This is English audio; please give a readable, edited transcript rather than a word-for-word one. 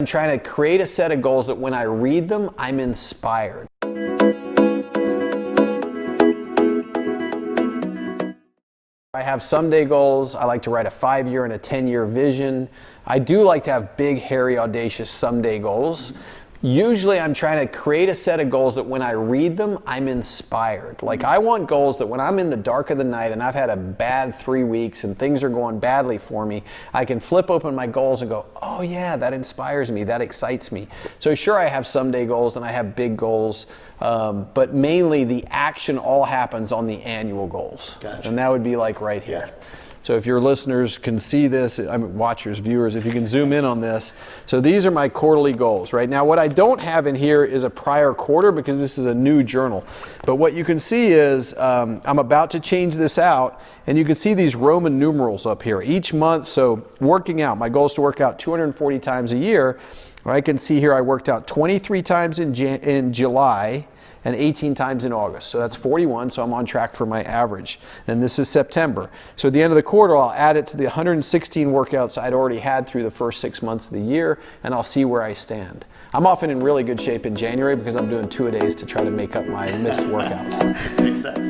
I'm trying to create a set of goals that when I read them, I'm inspired. I have someday goals. I like to write a 5-year and a 10-year vision. I do like to have big, hairy, audacious someday goals. Usually I'm trying to create a set of goals that when I read them, I'm inspired. Like I want goals that when I'm in the dark of the night and I've had a bad 3 weeks and things are going badly for me, I can flip open my goals and go, oh yeah, that inspires me, that excites me. So sure, I have someday goals and I have big goals, but mainly the action all happens on the annual goals. Gotcha. And that would be like right here. Yeah. So if your listeners can see this, I mean watchers, viewers, if you can zoom in on this. So these are my quarterly goals, right? Now what I don't have in here is a prior quarter because this is a new journal. But what you can see is I'm about to change this out and you can see these Roman numerals up here. Each month, so working out, my goal is to work out 240 times a year. I can see here I worked out 23 times in July and 18 times in August. So that's 41, so I'm on track for my average. And this is September. So at the end of the quarter, I'll add it to the 116 workouts I'd already had through the first 6 months of the year, and I'll see where I stand. I'm often in really good shape in January because I'm doing 2-a-days to try to make up my missed workouts. Makes sense.